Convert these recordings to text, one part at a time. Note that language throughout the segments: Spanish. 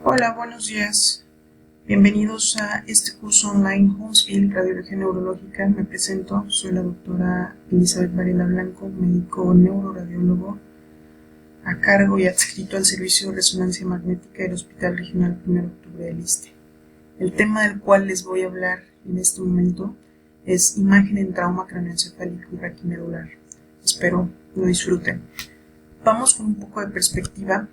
Hola, buenos días. Bienvenidos a este curso online Huntsville, Radiología Neurológica. Me presento, soy la doctora Elizabeth Varela Blanco, médico neuroradiólogo a cargo y adscrito al Servicio de Resonancia Magnética del Hospital Regional 1 de Octubre del ISSSTE. El tema del cual les voy a hablar en este momento es imagen en trauma craneoencefálico y raquimedular. Espero lo disfruten. Vamos con un poco de perspectiva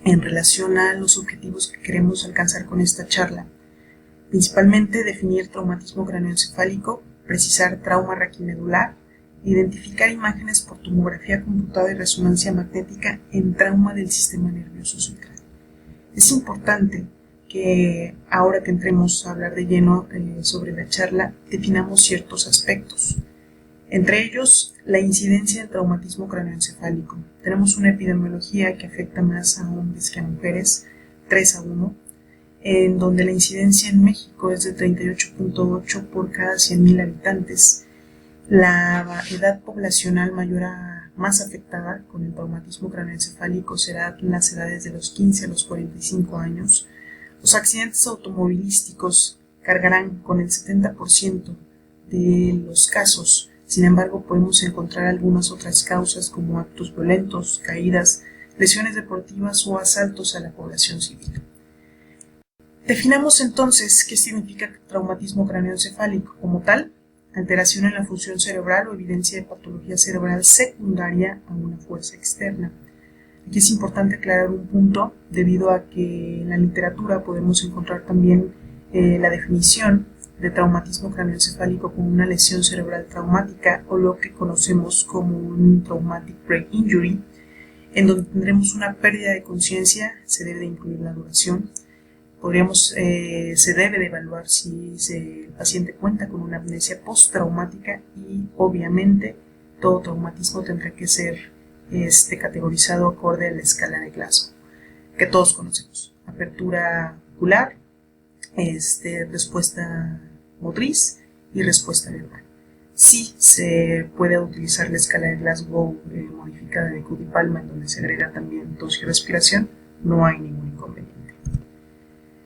en relación a los objetivos que queremos alcanzar con esta charla. Principalmente definir traumatismo craneoencefálico, precisar trauma raquimedular, identificar imágenes por tomografía computada y resonancia magnética en trauma del sistema nervioso central. Es importante que ahora que entremos a hablar de lleno sobre la charla, definamos ciertos aspectos. Entre ellos, la incidencia del traumatismo craneoencefálico. Tenemos una epidemiología que afecta más a hombres que a mujeres, 3:1, en donde la incidencia en México es de 38.8 por cada 100.000 habitantes. La edad poblacional más afectada con el traumatismo craneoencefálico será en las edades de los 15 a los 45 años. Los accidentes automovilísticos cargarán con el 70% de los casos. Sin embargo, podemos encontrar algunas otras causas como actos violentos, caídas, lesiones deportivas o asaltos a la población civil. Definamos entonces qué significa traumatismo craneoencefálico. Como tal, alteración en la función cerebral o evidencia de patología cerebral secundaria a una fuerza externa. Aquí es importante aclarar un punto, debido a que en la literatura podemos encontrar también la definición de traumatismo craneoencefálico como una lesión cerebral traumática o lo que conocemos como un traumatic brain injury, en donde tendremos una pérdida de conciencia. Se debe de incluir la duración. Se debe de evaluar si el paciente cuenta con una amnesia postraumática y obviamente todo traumatismo tendrá que ser categorizado acorde a la escala de Glasgow que todos conocemos: apertura ocular, respuesta motriz y respuesta verbal. Sí se puede utilizar la escala de Glasgow modificada de Cook y Palma, en donde se agrega también tos y respiración. No hay ningún inconveniente.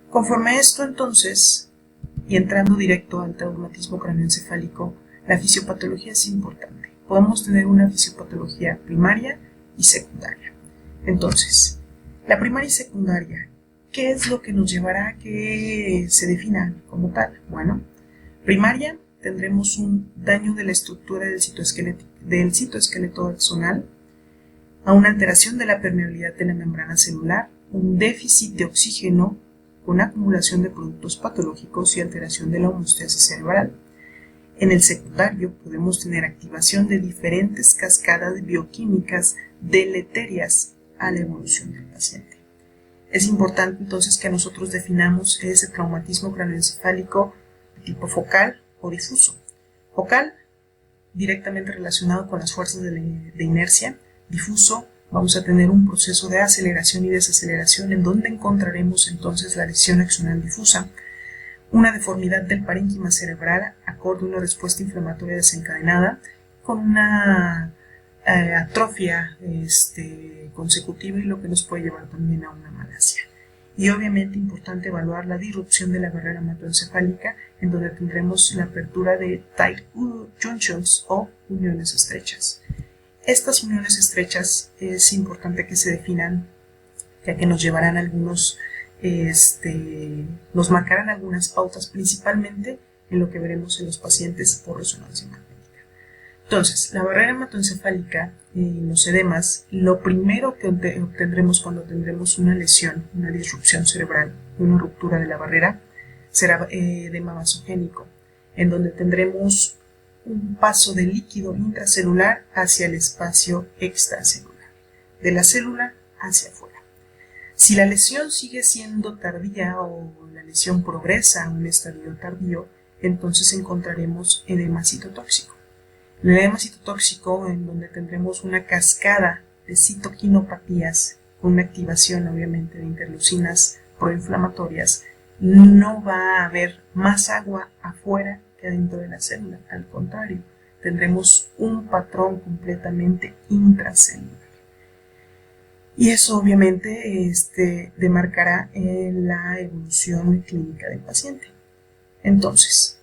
Conforme a esto, entonces, y entrando directo al traumatismo craneoencefálico, la fisiopatología es importante. Podemos tener una fisiopatología primaria y secundaria. Entonces, la primaria y secundaria, ¿qué es lo que nos llevará a que se defina como tal? Bueno, primaria, tendremos un daño de la estructura del citoesqueleto axonal, a una alteración de la permeabilidad de la membrana celular, un déficit de oxígeno con acumulación de productos patológicos y alteración de la homeostasis cerebral. En el secundario podemos tener activación de diferentes cascadas bioquímicas deleterias a la evolución del paciente. Es importante entonces que nosotros definamos ese traumatismo craneoencefálico de tipo focal o difuso. Focal, directamente relacionado con las fuerzas de inercia. Difuso, vamos a tener un proceso de aceleración y desaceleración en donde encontraremos entonces la lesión axonal difusa, una deformidad del parénquima cerebral acorde a una respuesta inflamatoria desencadenada con una atrofia consecutiva, y lo que nos puede llevar también a una malasia. Y obviamente importante evaluar la disrupción de la barrera hematoencefálica, en donde tendremos la apertura de tight junctions o uniones estrechas. Estas uniones estrechas es importante que se definan, ya que nos llevarán nos marcarán algunas pautas, principalmente en lo que veremos en los pacientes por resonancia magnética. Entonces, la barrera hematoencefálica y los edemas, lo primero que obtendremos cuando tendremos una lesión, una disrupción cerebral, una ruptura de la barrera, será edema vasogénico, en donde tendremos un paso de líquido intracelular hacia el espacio extracelular, de la célula hacia afuera. Si la lesión sigue siendo tardía o la lesión progresa a un estadio tardío, entonces encontraremos edema citotóxico. El edema citotóxico, en donde tendremos una cascada de citoquinopatías con una activación obviamente de interleucinas proinflamatorias, no va a haber más agua afuera que adentro de la célula. Al contrario, tendremos un patrón completamente intracelular. Y eso obviamente demarcará la evolución clínica del paciente. Entonces,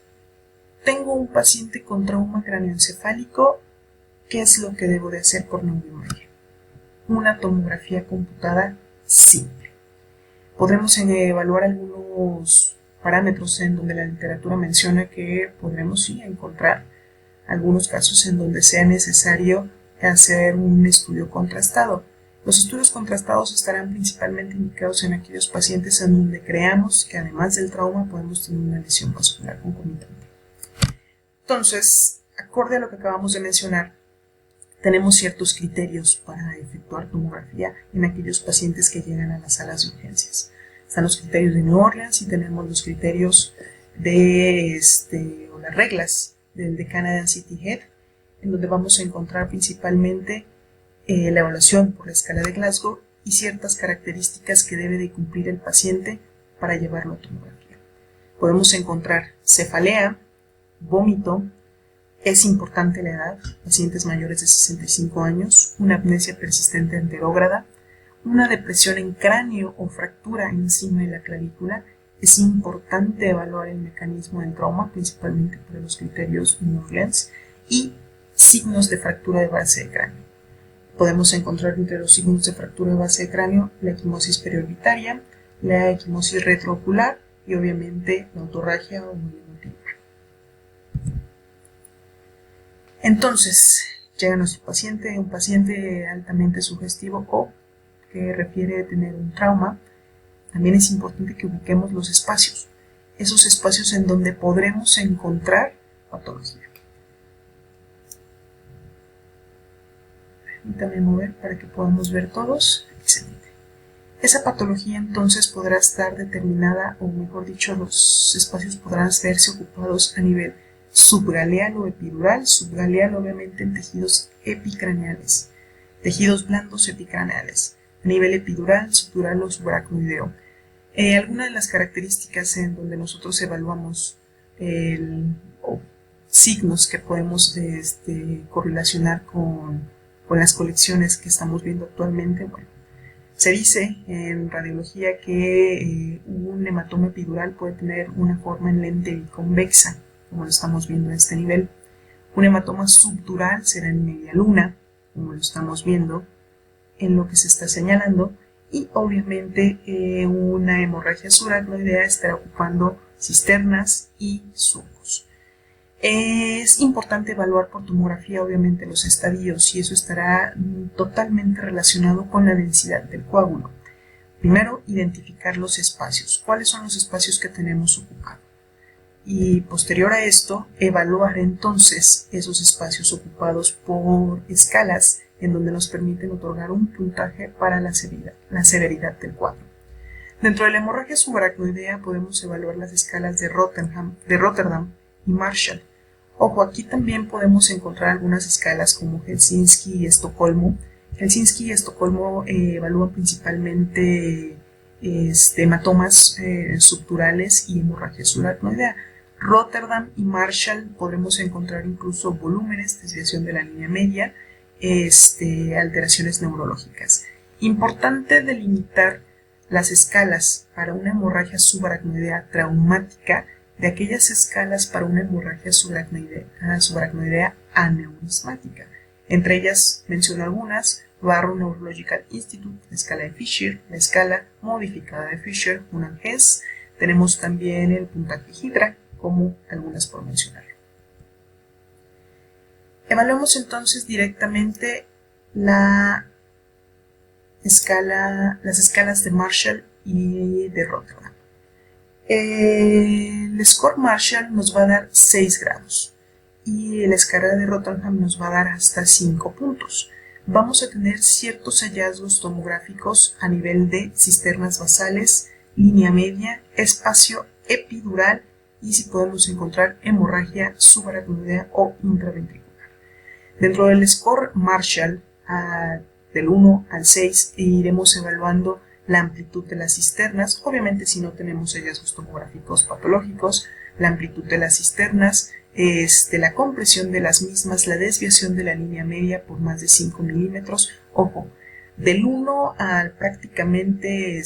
tengo un paciente con trauma cráneoencefálico. ¿Qué es lo que debo de hacer por neuroimagen? Una tomografía computada simple. Podremos evaluar algunos parámetros en donde la literatura menciona que podremos sí encontrar algunos casos en donde sea necesario hacer un estudio contrastado. Los estudios contrastados estarán principalmente indicados en aquellos pacientes en donde creamos que además del trauma podemos tener una lesión vascular concomitante. Entonces, acorde a lo que acabamos de mencionar, tenemos ciertos criterios para efectuar tomografía en aquellos pacientes que llegan a las salas de urgencias. Están los criterios de New Orleans y tenemos los criterios de o las reglas del de Canadian City Head, en donde vamos a encontrar principalmente la evaluación por la escala de Glasgow y ciertas características que debe de cumplir el paciente para llevarlo a tomografía. Podemos encontrar cefalea, vómito, es importante la edad, pacientes mayores de 65 años, una apnesia persistente anterógrada, una depresión en cráneo o fractura encima de la clavícula. Es importante evaluar el mecanismo del trauma, principalmente por los criterios New Orleans, y signos de fractura de base de cráneo. Podemos encontrar entre los signos de fractura de base de cráneo la equimosis periorbitaria, la equimosis retroocular y obviamente la otorragia o mielotibial. Entonces, llega nuestro paciente, un paciente altamente sugestivo o que refiere a tener un trauma. También es importante que ubiquemos los espacios, esos espacios en donde podremos encontrar patología. Permítame mover para que podamos ver todos. Excelente. Esa patología entonces podrá estar determinada, o mejor dicho, los espacios podrán verse ocupados a nivel subgaleal o epidural, subgaleal obviamente en tejidos epicraneales, tejidos blandos epicraneales, a nivel epidural, subdural o subaracnoideo. Algunas de las características en donde nosotros evaluamos signos que podemos correlacionar con las colecciones que estamos viendo actualmente, bueno, se dice en radiología que un hematoma epidural puede tener una forma en lente biconvexa, como lo estamos viendo en este nivel. Un hematoma subdural será en media luna, como lo estamos viendo en lo que se está señalando, y obviamente una hemorragia subaracnoidea estará ocupando cisternas y surcos. Es importante evaluar por tomografía obviamente los estadios y eso estará totalmente relacionado con la densidad del coágulo. Primero, identificar los espacios. ¿Cuáles son los espacios que tenemos ocupados? Y posterior a esto, evaluar entonces esos espacios ocupados por escalas en donde nos permiten otorgar un puntaje para la severidad del cuadro. Dentro de la hemorragia subaracnoidea podemos evaluar las escalas de Rotterdam y Marshall. Ojo, aquí también podemos encontrar algunas escalas como Helsinki y Estocolmo. Helsinki y Estocolmo evalúan principalmente hematomas subdurales y hemorragia subaracnoidea. Rotterdam y Marshall podremos encontrar incluso volúmenes, desviación de la línea media, alteraciones neurológicas. Importante delimitar las escalas para una hemorragia subaracnoidea traumática de aquellas escalas para una hemorragia subaracnoidea aneurismática. Entre ellas menciono algunas: Barrow Neurological Institute, la escala de Fisher, la escala modificada de Fisher, una Hess. Tenemos también el puntaje Hydra, como algunas por mencionar. Evaluemos entonces directamente las escalas de Marshall y de Rotterdam. El score Marshall nos va a dar 6 grados y la escala de Rotterdam nos va a dar hasta 5 puntos. Vamos a tener ciertos hallazgos tomográficos a nivel de cisternas basales, línea media, espacio epidural y si podemos encontrar hemorragia subaracnoidea o intraventricular. Dentro del score Marshall, del 1 al 6, iremos evaluando la amplitud de las cisternas, obviamente si no tenemos hallazgos tomográficos patológicos, la amplitud de las cisternas, la compresión de las mismas, la desviación de la línea media por más de 5 milímetros. Ojo, Del 1 al prácticamente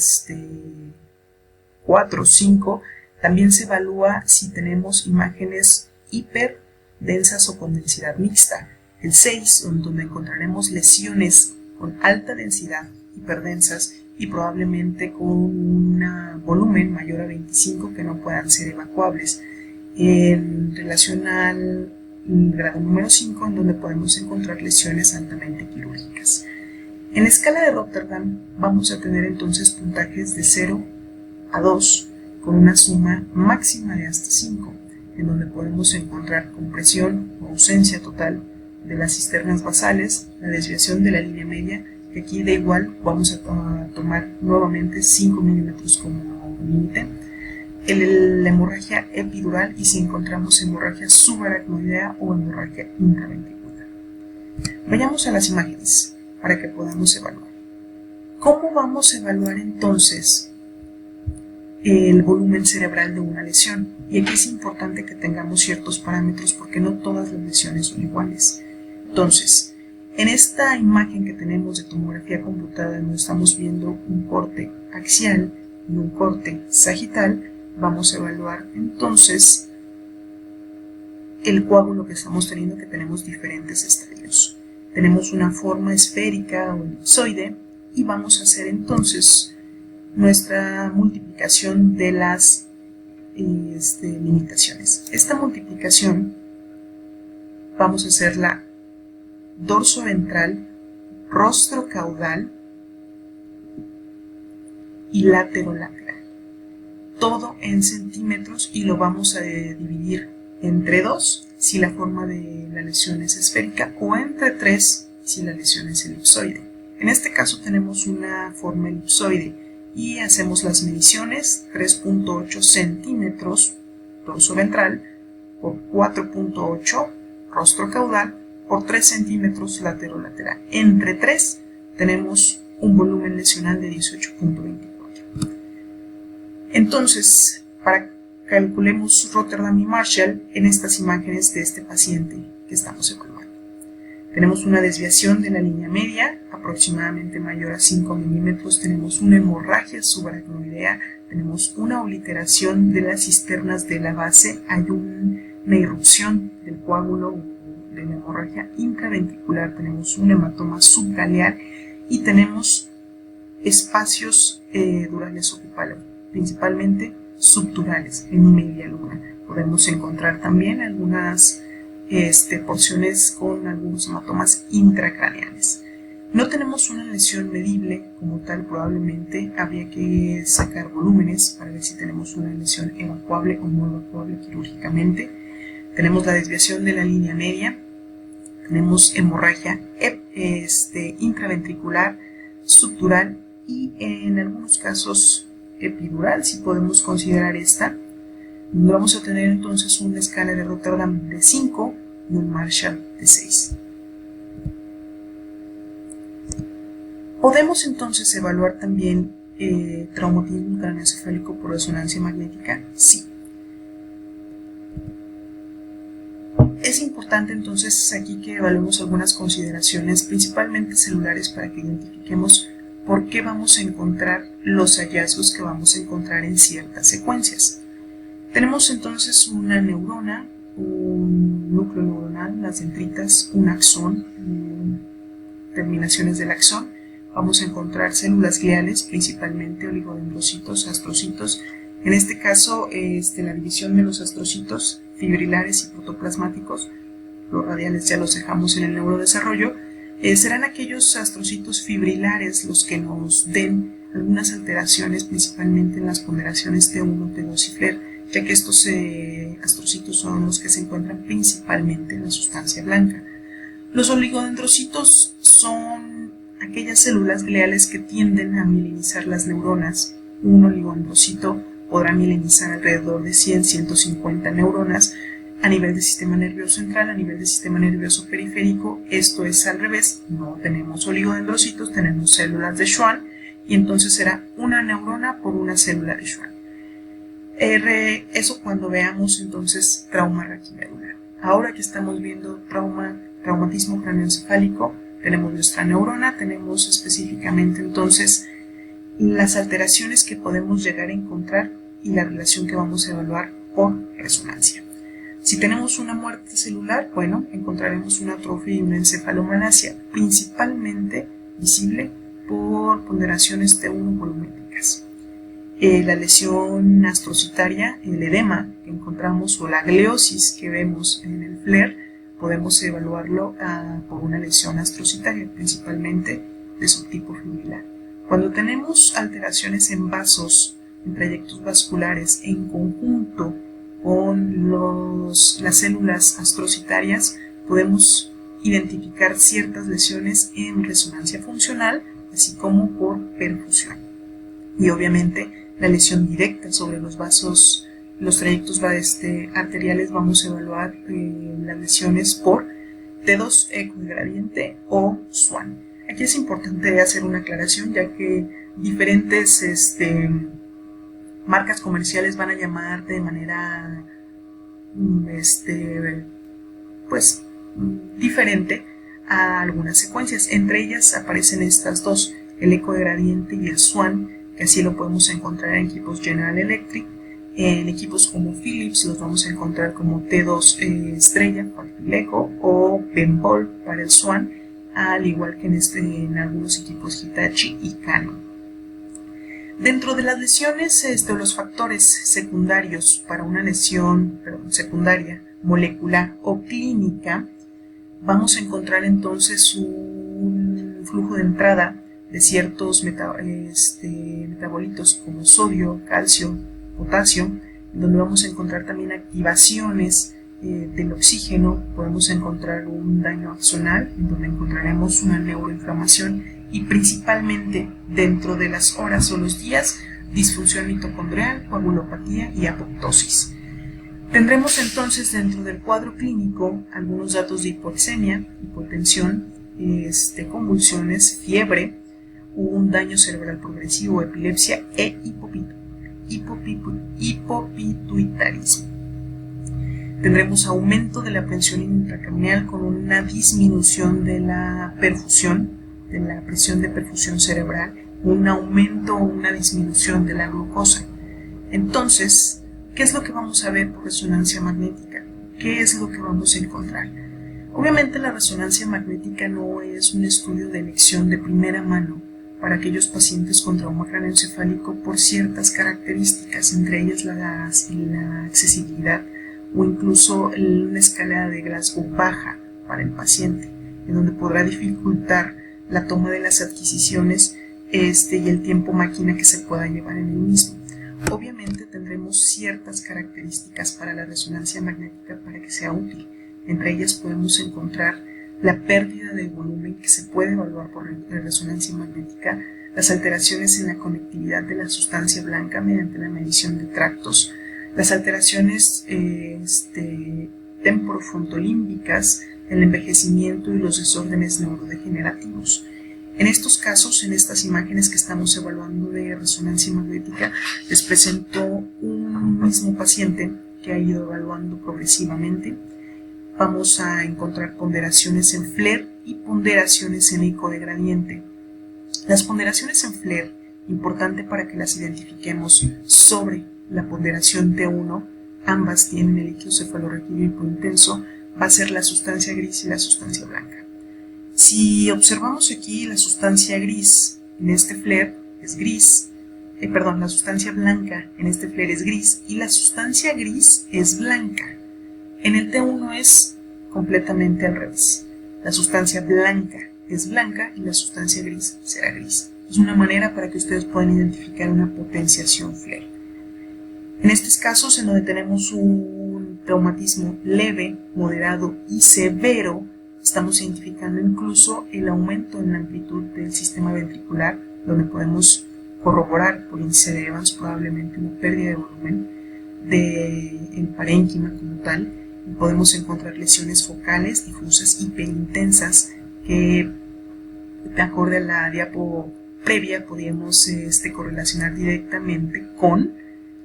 4 o 5, también se evalúa si tenemos imágenes hiperdensas o con densidad mixta. El 6, donde encontraremos lesiones con alta densidad, hiperdensas, y probablemente con un volumen mayor a 25 que no puedan ser evacuables. En relación al grado número 5, en donde podemos encontrar lesiones altamente quirúrgicas. En la escala de Rotterdam vamos a tener entonces puntajes de 0 a 2 con una suma máxima de hasta 5, en donde podemos encontrar compresión o ausencia total de las cisternas basales, la desviación de la línea media, que aquí da igual, vamos a tomar nuevamente 5 milímetros como límite, la hemorragia epidural y si encontramos hemorragia subaracnoidea o hemorragia intraventricular. Vayamos a las imágenes para que podamos evaluar. ¿Cómo vamos a evaluar entonces el volumen cerebral de una lesión? Y aquí es importante que tengamos ciertos parámetros porque no todas las lesiones son iguales. Entonces, en esta imagen que tenemos de tomografía computada, donde estamos viendo un corte axial y un corte sagital, vamos a evaluar entonces el coágulo que estamos teniendo, que tenemos diferentes estadios. Tenemos una forma esférica o elipsoide y vamos a hacer entonces nuestra multiplicación de las limitaciones. Esta multiplicación vamos a hacerla dorso ventral, rostro caudal y laterolateral. Todo en centímetros y lo vamos a dividir entre 2 si la forma de la lesión es esférica o entre 3 si la lesión es elipsoide. En este caso tenemos una forma elipsoide y hacemos las mediciones: 3.8 centímetros dorso ventral por 4.8 rostro caudal por 3 centímetros lateral. Entre 3 tenemos un volumen lesional de 18.24. Entonces, calculemos Rotterdam y Marshall en estas imágenes de este paciente que estamos evaluando. Tenemos una desviación de la línea media aproximadamente mayor a 5 milímetros, tenemos una hemorragia subaracnoidea, tenemos una obliteración de las cisternas de la base, hay una irrupción del coágulo de la hemorragia intraventricular, tenemos un hematoma subgaleal y tenemos espacios durales ocupales, principalmente subdurales en media luna. Podemos encontrar también algunas porciones con algunos hematomas intracraneales. No tenemos una lesión medible como tal, probablemente habría que sacar volúmenes para ver si tenemos una lesión evacuable o no evacuable quirúrgicamente. Tenemos la desviación de la línea media, tenemos hemorragia intraventricular, subdural y en algunos casos epidural, si podemos considerar esta. Vamos a tener entonces una escala de Rotterdam de 5 y un Marshall de 6. Podemos entonces evaluar también traumatismo craneoencefálico por resonancia magnética. Sí. Es importante entonces aquí que evaluemos algunas consideraciones, principalmente celulares, para que identifiquemos por qué vamos a encontrar los hallazgos que vamos a encontrar en ciertas secuencias. Tenemos entonces una neurona, un núcleo neuronal, las dendritas, un axón, terminaciones del axón. Vamos a encontrar células gliales, principalmente oligodendrocitos, astrocitos. En este caso, la división de los astrocitos fibrilares y protoplasmáticos, los radiales ya los dejamos en el neurodesarrollo. Serán aquellos astrocitos fibrilares los que nos den algunas alteraciones, principalmente en las ponderaciones T1, T2 y FLAIR, ya que estos astrocitos son los que se encuentran principalmente en la sustancia blanca. Los oligodendrocitos son aquellas células gliales que tienden a mielinizar las neuronas. Un oligodendrocito podrá mielinizar alrededor de 100-150 neuronas a nivel del sistema nervioso central, a nivel del sistema nervioso periférico. Esto es al revés, no tenemos oligodendrocitos, tenemos células de Schwann y entonces será una neurona por una célula de Schwann. Eso cuando veamos entonces trauma raquimedular. Ahora que estamos viendo traumatismo craneoencefálico, tenemos nuestra neurona, tenemos específicamente entonces las alteraciones que podemos llegar a encontrar y la relación que vamos a evaluar por resonancia. Si tenemos una muerte celular, bueno, encontraremos una atrofia y una encefalomalacia, principalmente visible por ponderaciones T1 volumétricas. La lesión astrocitaria, el edema que encontramos o la gleosis que vemos en el FLAIR, podemos evaluarlo por una lesión astrocitaria, principalmente de subtipo fibrilar. Cuando tenemos alteraciones en vasos, en trayectos vasculares, en conjunto con las células astrocitarias, podemos identificar ciertas lesiones en resonancia funcional, así como por perfusión. Y obviamente la lesión directa sobre los vasos, los trayectos arteriales, vamos a evaluar las lesiones por T2 eco de gradiente o SWAN. Aquí es importante hacer una aclaración, ya que diferentes marcas comerciales van a llamar de manera pues diferente a algunas secuencias. Entre ellas aparecen estas dos, el eco de gradiente y el SWAN, que así lo podemos encontrar en equipos General Electric. En equipos como Philips los vamos a encontrar como T2 estrella para el eco o Bemol para el SWAN, al igual que en algunos equipos Hitachi y Canon. Dentro de las lesiones, los factores secundarios para una lesión secundaria, molecular o clínica, vamos a encontrar entonces un flujo de entrada de ciertos metabolitos como sodio, calcio, potasio, donde vamos a encontrar también activaciones del oxígeno. Podemos encontrar un daño axonal, en donde encontraremos una neuroinflamación y principalmente dentro de las horas o los días, disfunción mitocondrial, coagulopatía y apoptosis. Tendremos entonces dentro del cuadro clínico algunos datos de hipoxemia, hipotensión, convulsiones, fiebre, un daño cerebral progresivo, epilepsia e hipopituitarismo. Tendremos aumento de la presión intracranial con una disminución de la perfusión, de la presión de perfusión cerebral, un aumento o una disminución de la glucosa. Entonces, ¿qué es lo que vamos a ver por resonancia magnética? ¿Qué es lo que vamos a encontrar? Obviamente la resonancia magnética no es un estudio de elección de primera mano para aquellos pacientes con trauma craneoencefálico por ciertas características, entre ellas la accesibilidad o incluso una escala de Glasgow baja para el paciente, en donde podrá dificultar la toma de las adquisiciones y el tiempo máquina que se pueda llevar en el mismo. Obviamente tendremos ciertas características para la resonancia magnética para que sea útil. Entre ellas podemos encontrar la pérdida de volumen que se puede evaluar por resonancia magnética, las alteraciones en la conectividad de la sustancia blanca mediante la medición de tractos, las alteraciones temporofrontolímbicas, el envejecimiento y los desórdenes neurodegenerativos. En estos casos, en estas imágenes que estamos evaluando de resonancia magnética, les presento un mismo paciente que ha ido evaluando progresivamente. Vamos a encontrar ponderaciones en FLAIR y ponderaciones en eco de gradiente. Las ponderaciones en FLAIR, importante para que las identifiquemos sobre la ponderación T1, ambas tienen el líquido cefalorraquídeo hipointenso, va a ser la sustancia gris y la sustancia blanca. Si observamos aquí la sustancia gris en este FLAIR es gris, la sustancia blanca en este FLAIR es gris y la sustancia gris es blanca. En el T1 es completamente al revés. La sustancia blanca es blanca y la sustancia gris será gris. Es una manera para que ustedes puedan identificar una potenciación FLAIR. En estos casos, en donde tenemos un traumatismo leve, moderado y severo, estamos identificando incluso el aumento en la amplitud del sistema ventricular, donde podemos corroborar por índice de Evans probablemente una pérdida de volumen del parénquima como tal. Y podemos encontrar lesiones focales, difusas, hiperintensas, que de acuerdo a la diapo previa podríamos correlacionar directamente con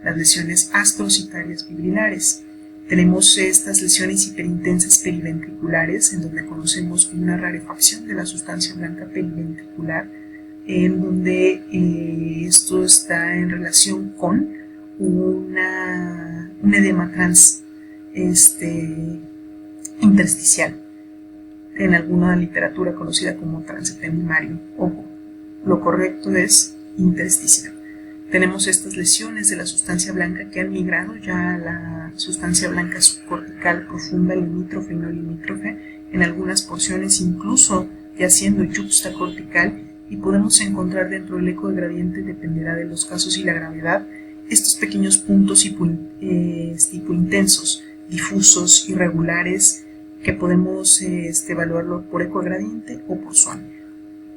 las lesiones astrocitarias fibrilares. Tenemos estas lesiones hiperintensas periventriculares, en donde conocemos como una rarefacción de la sustancia blanca periventricular, en donde esto está en relación con un edema intersticial, en alguna literatura conocida como transepenimario. Ojo, lo correcto es intersticial. Tenemos estas lesiones de la sustancia blanca que han migrado ya a la sustancia blanca subcortical profunda, limítrofe y no limítrofe, en algunas porciones incluso ya siendo yuxtacortical, y podemos encontrar dentro del eco de gradiente, dependerá de los casos y la gravedad, estos pequeños puntos hipointensos, difusos, irregulares, que podemos evaluarlo por eco de gradiente o por Swan.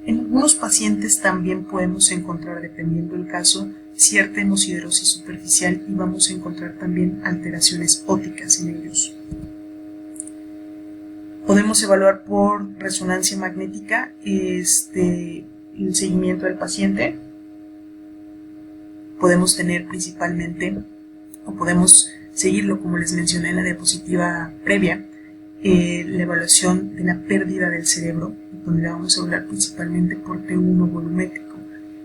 En algunos pacientes también podemos encontrar, dependiendo del caso, cierta hemosiderosis superficial, y vamos a encontrar también alteraciones ópticas en ellos. Podemos evaluar por resonancia magnética el seguimiento del paciente. Podemos tener principalmente, o podemos seguirlo como les mencioné en la diapositiva previa, la evaluación de la pérdida del cerebro, donde la vamos a hablar principalmente por T1 volumétrico.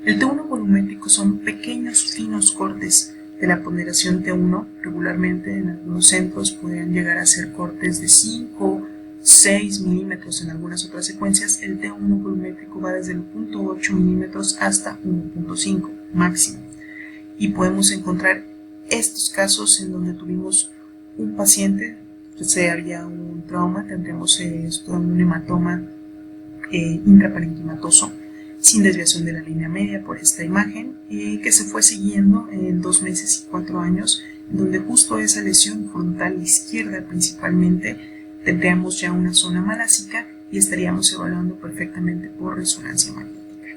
El T1 volumétrico son pequeños, finos cortes de la ponderación T1. Regularmente en algunos centros podrían llegar a ser cortes de 5, 6 milímetros en algunas otras secuencias. El T1 volumétrico va desde el 0.8 milímetros hasta 1.5 máximo. Y podemos encontrar estos casos en donde tuvimos un paciente, había un trauma, tendremos un hematoma intraparenquimatoso sin desviación de la línea media por esta imagen, que se fue siguiendo en 2 meses y 4 años, donde justo esa lesión frontal izquierda principalmente tendríamos ya una zona malásica y estaríamos evaluando perfectamente por resonancia magnética.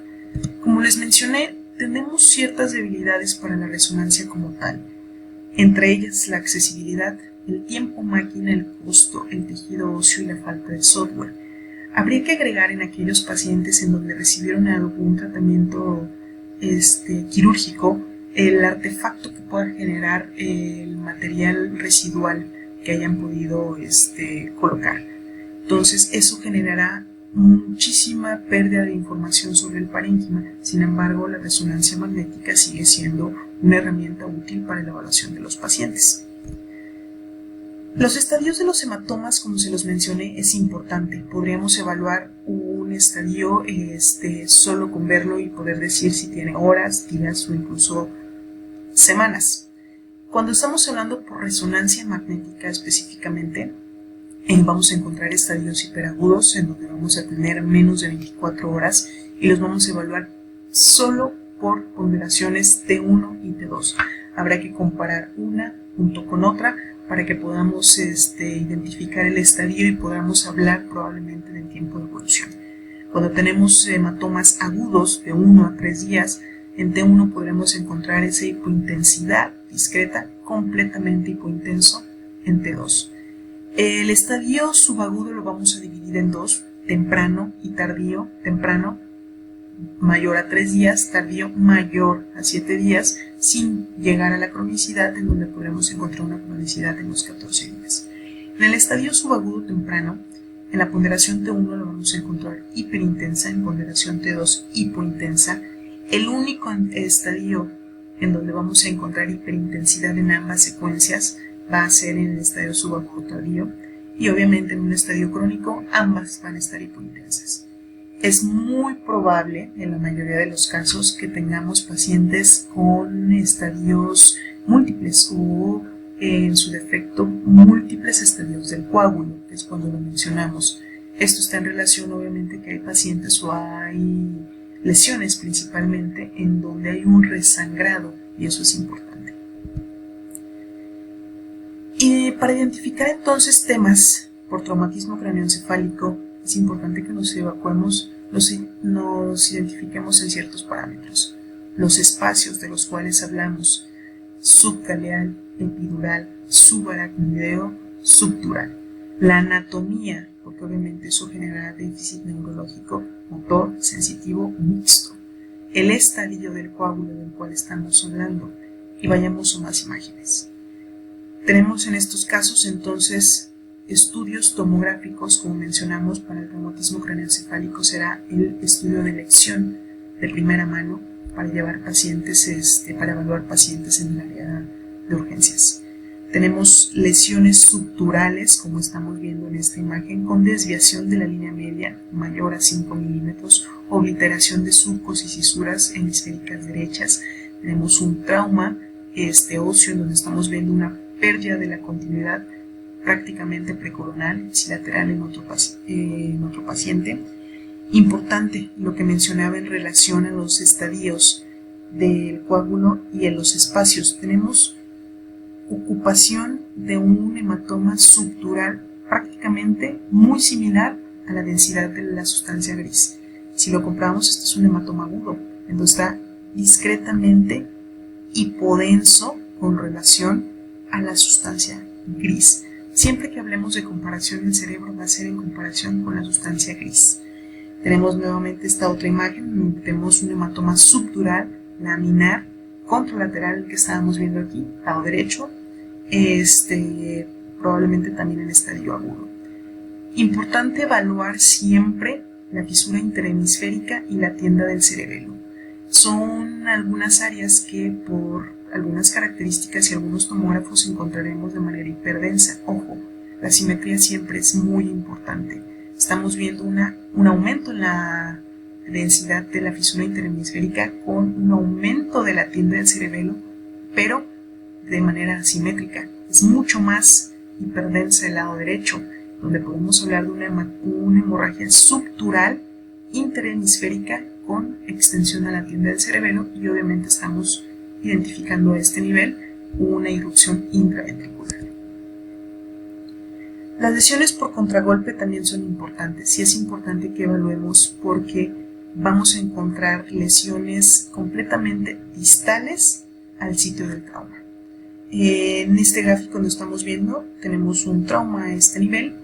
Como les mencioné, tenemos ciertas debilidades para la resonancia como tal, entre ellas la accesibilidad, el tiempo máquina, el costo, el tejido óseo y la falta de software. Habría que agregar en aquellos pacientes en donde recibieron algún tratamiento quirúrgico el artefacto que pueda generar el material residual que hayan podido colocar. Entonces eso generará muchísima pérdida de información sobre el parénquima. Sin embargo, la resonancia magnética sigue siendo una herramienta útil para la evaluación de los pacientes. Los estadios de los hematomas, como se los mencioné, es importante. Podríamos evaluar un estadio solo con verlo y poder decir si tiene horas, días o incluso semanas. Cuando estamos hablando por resonancia magnética específicamente, vamos a encontrar estadios hiperagudos en donde vamos a tener menos de 24 horas y los vamos a evaluar solo por ponderaciones T1 y T2. Habrá que comparar una junto con otra para que podamos identificar el estadio y podamos hablar probablemente del tiempo de evolución. Cuando tenemos hematomas agudos de 1 a 3 días, en T1 podremos encontrar esa hipointensidad discreta, completamente hipointenso en T2. El estadio subagudo lo vamos a dividir en dos, temprano y tardío. Temprano mayor a 3 días, tardío mayor a 7 días, sin llegar a la cronicidad, en donde podremos encontrar una cronicidad en los 14 días. En el estadio subagudo temprano, en la ponderación T1 lo vamos a encontrar hiperintensa, en ponderación T2 hipointensa. El único estadio en donde vamos a encontrar hiperintensidad en ambas secuencias va a ser en el estadio subagudo tardío, y obviamente en un estadio crónico ambas van a estar hipointensas. Es muy probable, en la mayoría de los casos, que tengamos pacientes con estadios múltiples o, en su defecto, múltiples estadios del coágulo, que es cuando lo mencionamos. Esto está en relación, obviamente, que hay pacientes o hay lesiones principalmente en donde hay un resangrado, y eso es importante. Y para identificar entonces temas por traumatismo craneoencefálico, es importante que nos identifiquemos en ciertos parámetros. Los espacios de los cuales hablamos: subcaleal, epidural, subaracnoideo, subdural. La anatomía, porque obviamente eso generará déficit neurológico, motor, sensitivo o mixto. El estadio del coágulo del cual estamos hablando, y vayamos a más imágenes. Tenemos en estos casos entonces estudios tomográficos, como mencionamos, para el traumatismo craneoencefálico será el estudio de elección de primera mano para llevar pacientes, para evaluar pacientes en el área de urgencias. Tenemos lesiones subdurales, como estamos viendo en esta imagen, con desviación de la línea media mayor a 5 milímetros, obliteración de surcos y cisuras hemisféricas derechas. Tenemos un trauma óseo, en donde estamos viendo una pérdida de la continuidad prácticamente precoronal, ipsilateral en otro paciente. Importante lo que mencionaba en relación a los estadios del coágulo y en los espacios. Tenemos ocupación de un hematoma subdural prácticamente muy similar a la densidad de la sustancia gris. Si lo comprobamos, este es un hematoma agudo, entonces está discretamente hipodenso con relación a la sustancia gris. Siempre que hablemos de comparación en cerebro va a ser en comparación con la sustancia gris. Tenemos nuevamente esta otra imagen, tenemos un hematoma subdural, laminar, contralateral que estábamos viendo aquí, lado derecho, probablemente también en estadio agudo. Importante evaluar siempre la fisura interhemisférica y la tienda del cerebelo. Son algunas áreas que por algunas características y algunos tomógrafos encontraremos de manera hiperdensa. Ojo, la simetría siempre es muy importante. Estamos viendo un aumento en la densidad de la fisura interhemisférica con un aumento de la tienda del cerebelo, pero de manera asimétrica. Es mucho más hiperdensa el lado derecho, donde podemos hablar de una hemorragia subdural interhemisférica con extensión a la tienda del cerebelo, y obviamente estamos identificando a este nivel una irrupción intraventricular. Las lesiones por contragolpe también son importantes y es importante que evaluemos porque vamos a encontrar lesiones completamente distales al sitio del trauma. En este gráfico lo estamos viendo, tenemos un trauma a este nivel,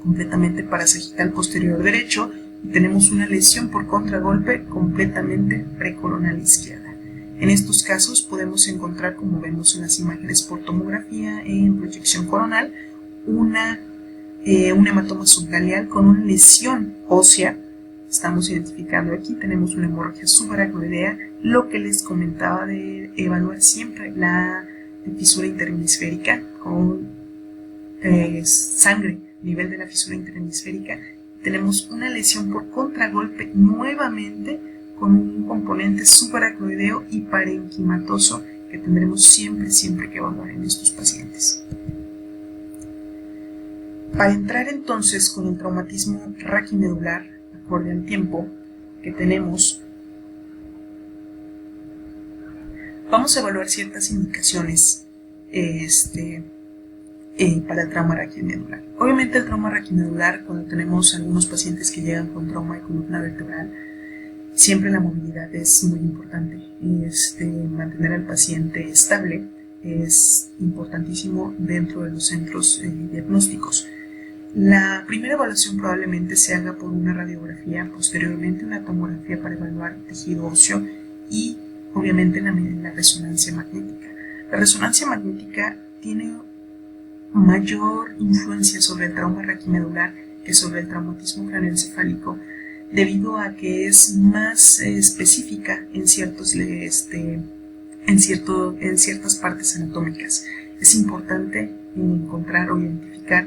completamente parasagital posterior derecho, y tenemos una lesión por contragolpe completamente precoronal izquierda. En estos casos podemos encontrar, como vemos en las imágenes por tomografía en proyección coronal, un hematoma subgaleal con una lesión ósea. Estamos identificando aquí, tenemos una hemorragia subaracnoidea, lo que les comentaba de evaluar siempre la fisura interhemisférica con sangre, nivel de la fisura interhemisférica. Tenemos una lesión por contragolpe nuevamente con un componente subaracnoideo y parenquimatoso que tendremos siempre que evaluar en estos pacientes. Para entrar entonces con el traumatismo raquimedular, acorde al tiempo que tenemos, vamos a evaluar ciertas indicaciones para el trauma raquimedular. Obviamente el trauma raquimedular, cuando tenemos algunos pacientes que llegan con trauma de columna vertebral, siempre la movilidad es muy importante. Mantener al paciente estable es importantísimo dentro de los centros diagnósticos. La primera evaluación probablemente se haga por una radiografía, posteriormente una tomografía para evaluar tejido óseo y obviamente la resonancia magnética. La resonancia magnética tiene mayor influencia sobre el trauma raquimedular que sobre el traumatismo craneoencefálico, debido a que es más específica en ciertas partes anatómicas. Es importante encontrar o identificar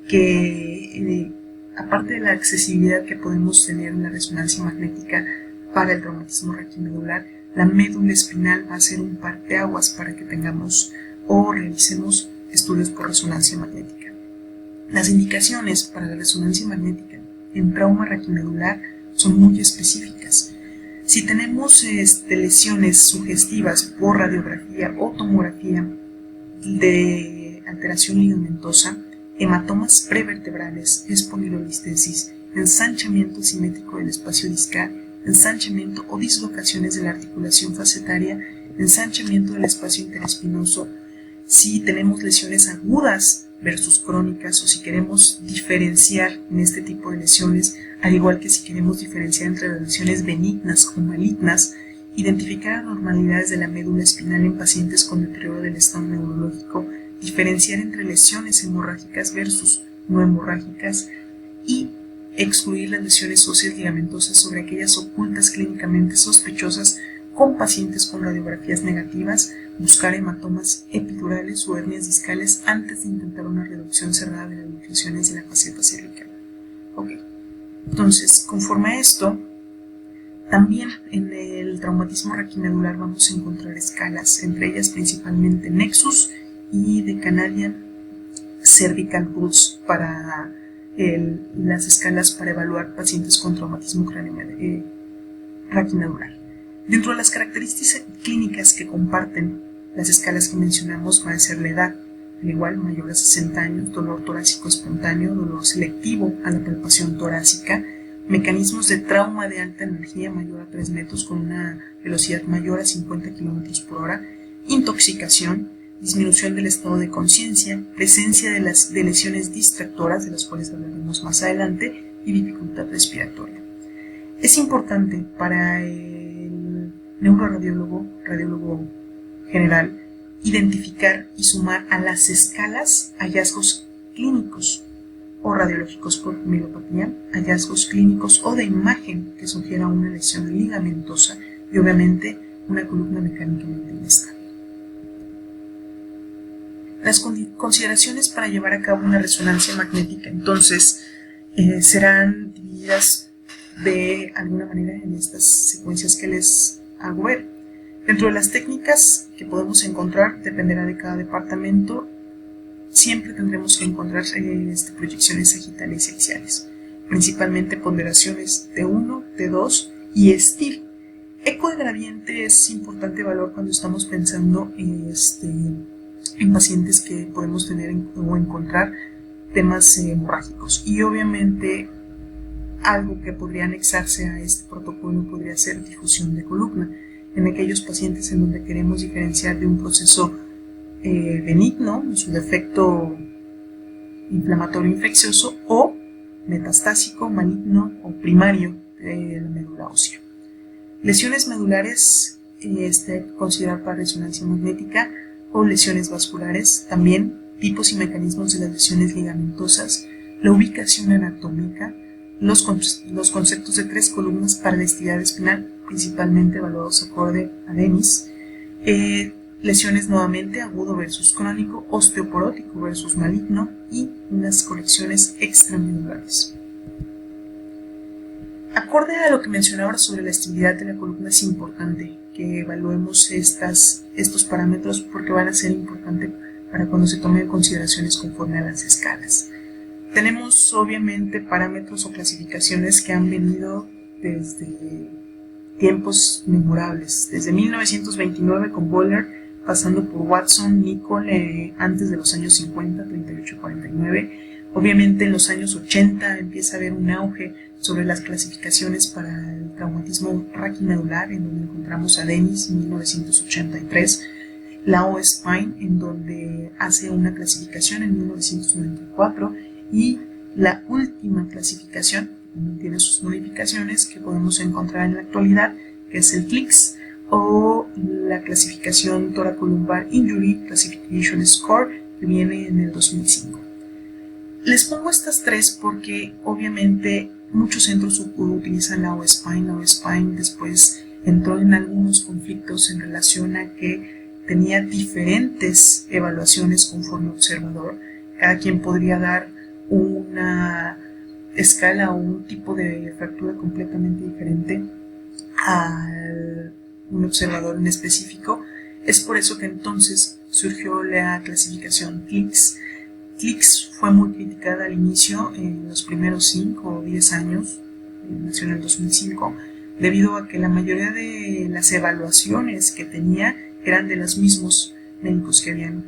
que aparte de la accesibilidad que podemos tener en la resonancia magnética para el traumatismo raquimedular, la médula espinal va a ser un parteaguas para que tengamos o realicemos estudios por resonancia magnética. Las indicaciones para la resonancia magnética en trauma raquimedular son muy específicas. Si tenemos lesiones sugestivas por radiografía o tomografía de alteración ligamentosa, hematomas prevertebrales, espondilolistesis, ensanchamiento simétrico del espacio discal, ensanchamiento o dislocaciones de la articulación facetaria, ensanchamiento del espacio interespinoso. Si tenemos lesiones agudas versus crónicas, o si queremos diferenciar en este tipo de lesiones, al igual que si queremos diferenciar entre las lesiones benignas o malignas, identificar anormalidades de la médula espinal en pacientes con deterioro del estado neurológico diferenciar entre lesiones hemorrágicas versus no hemorrágicas y excluir las lesiones óseas ligamentosas sobre aquellas ocultas clínicamente sospechosas con pacientes con radiografías negativas, buscar hematomas epidurales o hernias discales antes de intentar una reducción cerrada de las lesiones de la faceta cervical. Ok, entonces, conforme a esto, también en el traumatismo raquimedular vamos a encontrar escalas, entre ellas principalmente Nexus y The Canadian Cervical Rules para las escalas para evaluar pacientes con traumatismo raquimedular. Dentro de las características clínicas que comparten las escalas que mencionamos va a ser la edad, al igual mayor a 60 años, dolor torácico espontáneo, dolor selectivo a la palpación torácica, mecanismos de trauma de alta energía mayor a 3 metros con una velocidad mayor a 50 km por hora, intoxicación, disminución del estado de conciencia, presencia de lesiones distractoras, de las cuales hablaremos más adelante, y dificultad respiratoria. Es importante para el neuroradiólogo, radiólogo general, identificar y sumar a las escalas hallazgos clínicos o radiológicos por mielopatía, hallazgos clínicos o de imagen que sugiera una lesión ligamentosa y obviamente una columna mecánicamente inestable. Las consideraciones para llevar a cabo una resonancia magnética entonces serán divididas de alguna manera en estas secuencias que les hago ver. Dentro de las técnicas que podemos encontrar, dependerá de cada departamento, siempre tendremos que encontrar proyecciones sagitales y axiales, principalmente ponderaciones T1, T2 y STIL. Eco de gradiente es importante valor cuando estamos pensando en pacientes que podemos tener o encontrar temas hemorrágicos. Y obviamente algo que podría anexarse a este protocolo podría ser difusión de columna, en aquellos pacientes en donde queremos diferenciar de un proceso benigno, su defecto inflamatorio infeccioso, o metastásico, maligno o primario de la médula ósea. Lesiones medulares hay que considerar para resonancia magnética, o lesiones vasculares, también tipos y mecanismos de las lesiones ligamentosas, la ubicación anatómica, los conceptos de 3 columnas para la elasticidad espinal, principalmente evaluados acorde a Dennis, lesiones nuevamente agudo versus crónico, osteoporótico versus maligno y unas correcciones extramedulares. Acorde a lo que mencionaba sobre la estabilidad de la columna, es importante que evaluemos estos parámetros porque van a ser importantes para cuando se tomen consideraciones conforme a las escalas. Tenemos obviamente parámetros o clasificaciones que han venido desde tiempos memorables, desde 1929 con Boller, pasando por Watson, Nicol, antes de los años 50, 38-49. Obviamente en los años 80 empieza a haber un auge sobre las clasificaciones para el traumatismo raquimedular, en donde encontramos a Dennis en 1983, la O-Spine, en donde hace una clasificación en 1994, y la última clasificación, que también tiene sus modificaciones, que podemos encontrar en la actualidad, que es el CLICS, o la clasificación Thoracolumbar Injury Classification Score, que viene en el 2005. Les pongo estas 3 porque obviamente muchos centros utilizan la O-Spine. La O-Spine después entró en algunos conflictos en relación a que tenía diferentes evaluaciones conforme observador. Cada quien podría dar una escala o un tipo de fractura completamente diferente a un observador en específico. Es por eso que entonces surgió la clasificación CLICS. CLICS fue muy criticada al inicio, en los primeros 5 o 10 años, nació en el 2005, debido a que la mayoría de las evaluaciones que tenía eran de los mismos médicos que habían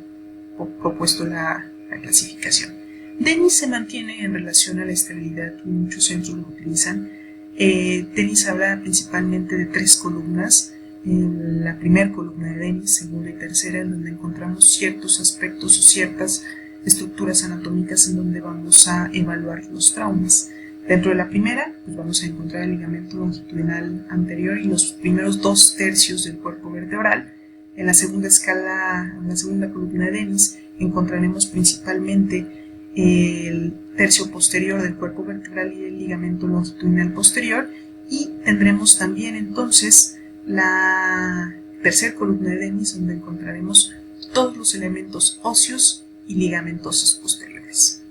propuesto la clasificación. Dennis se mantiene en relación a la estabilidad y muchos centros lo utilizan. Dennis habla principalmente de 3 columnas. En la primera columna de Dennis, segunda y tercera, en donde encontramos ciertos aspectos o ciertas estructuras anatómicas en donde vamos a evaluar los traumas. Dentro de la primera, pues vamos a encontrar el ligamento longitudinal anterior y los primeros 2/3 del cuerpo vertebral. En la segunda escala, en la segunda columna de Dennis, encontraremos principalmente el tercio posterior del cuerpo vertebral y el ligamento longitudinal posterior, y tendremos también entonces la tercera columna de Dennis, donde encontraremos todos los elementos óseos y ligamentosos posteriores.